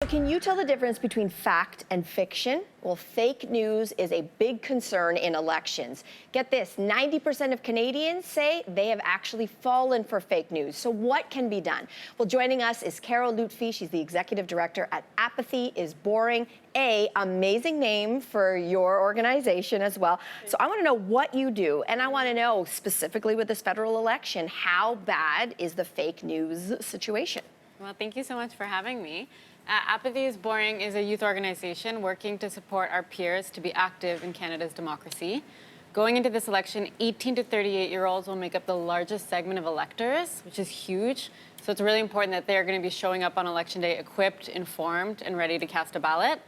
Can you tell the difference between fact and fiction? Well, fake news is a big concern in elections. Get this, 90% of Canadians say they have actually fallen for fake news. So what can be done? Well, joining us is Carol Lutfi. She's the executive director at Apathy is Boring. Amazing name for your organization as well. So I want to know what you do, and I want to know specifically with this federal election, how bad is the fake news situation? Well, thank you so much for having me. Apathy is Boring is a youth organization working to support our peers to be active in Canada's democracy. Going into this election, 18 to 38-year-olds will make up the largest segment of electors, which is huge. So it's really important that they're going to be showing up on Election Day equipped, informed, and ready to cast a ballot.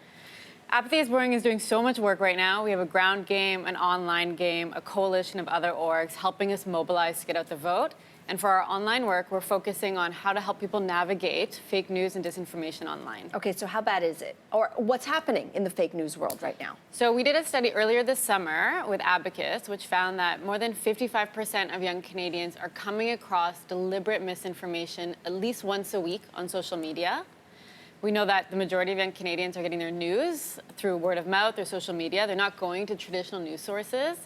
Apathy is Boring is doing so much work right now. We have a ground game, an online game, a coalition of other orgs helping us mobilize to get out the vote. And for our online work, we're focusing on how to help people navigate fake news and disinformation online. Okay, so how bad is it? Or what's happening in the fake news world right now? So we did a study earlier this summer with Abacus, which found that more than 55% of young Canadians are coming across deliberate misinformation at least once a week on social media. We know that the majority of young Canadians are getting their news through word of mouth or social media. They're not going to traditional news sources.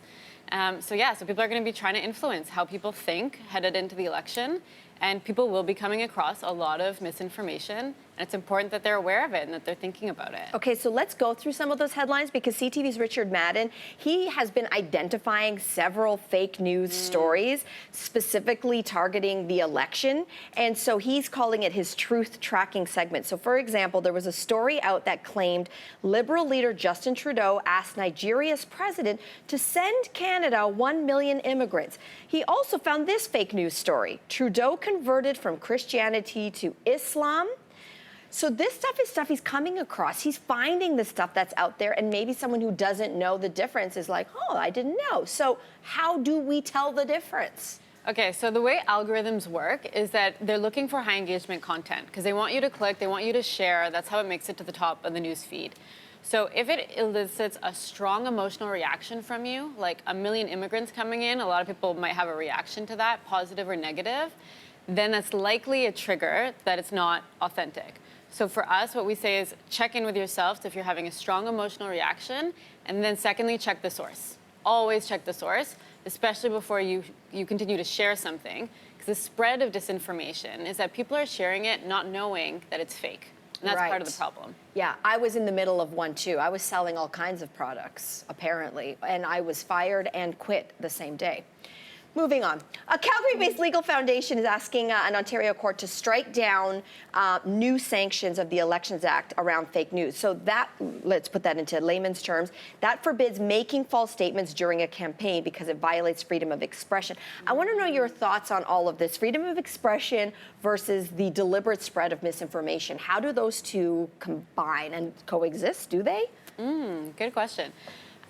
So people are going to be trying to influence how people think headed into the election, and people will be coming across a lot of misinformation, and it's important that they're aware of it and that they're thinking about it. Okay, so let's go through some of those headlines, because CTV's Richard Madden, he has been identifying several fake news stories, specifically targeting the election, and so he's calling it his truth tracking segment. So for example, there was a story out that claimed Liberal leader Justin Trudeau asked Nigeria's president to send Canada 1 million immigrants. He also found this fake news story. Trudeau converted from Christianity to Islam. So this stuff is stuff he's coming across. He's finding the stuff that's out there, and maybe someone who doesn't know the difference is like, oh, I didn't know. So how do we tell the difference? Okay, so the way algorithms work is that they're looking for high engagement content because they want you to click, they want you to share. That's how it makes it to the top of the news feed. So if it elicits a strong emotional reaction from you, like 1 million immigrants coming in, a lot of people might have a reaction to that, positive or negative, then that's likely a trigger that it's not authentic. So for us, what we say is check in with yourself if you're having a strong emotional reaction, and then secondly, check the source. Always check the source, especially before you continue to share something, because the spread of disinformation is that people are sharing it not knowing that it's fake. And that's part of the problem. Yeah, I was in the middle of one too. I was selling all kinds of products, apparently, and I was fired and quit the same day. Moving on. A Calgary-based legal foundation is asking an Ontario court to strike down new sanctions of the Elections Act around fake news. So that, let's put that into layman's terms, that forbids making false statements during a campaign because it violates freedom of expression. I want to know your thoughts on all of this. Freedom of expression versus the deliberate spread of misinformation. How do those two combine and coexist? Do they? Good question.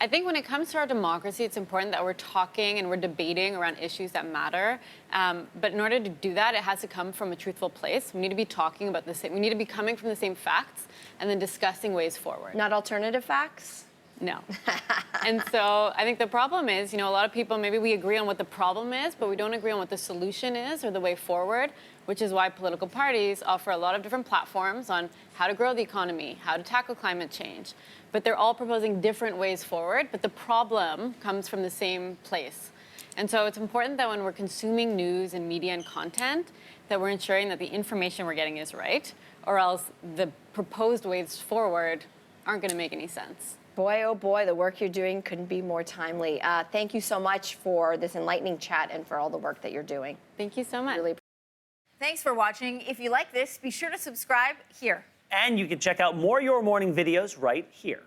I think when it comes to our democracy, it's important that we're talking and we're debating around issues that matter. But in order to do that, it has to come from a truthful place. We need to be talking about the same. We need to be coming from the same facts and then discussing ways forward. Not alternative facts? No. And so I think the problem is, a lot of people, maybe we agree on what the problem is, but we don't agree on what the solution is or the way forward, which is why political parties offer a lot of different platforms on how to grow the economy, how to tackle climate change. But they're all proposing different ways forward, but the problem comes from the same place. And so it's important that when we're consuming news and media and content, that we're ensuring that the information we're getting is right, or else the proposed ways forward aren't going to make any sense. Boy, oh boy, the work you're doing couldn't be more timely. Thank you so much for this enlightening chat and for all the work that you're doing. Thank you so much. Really. Thanks for watching. If you like this, be sure to subscribe here. And you can check out more Your Morning videos right here.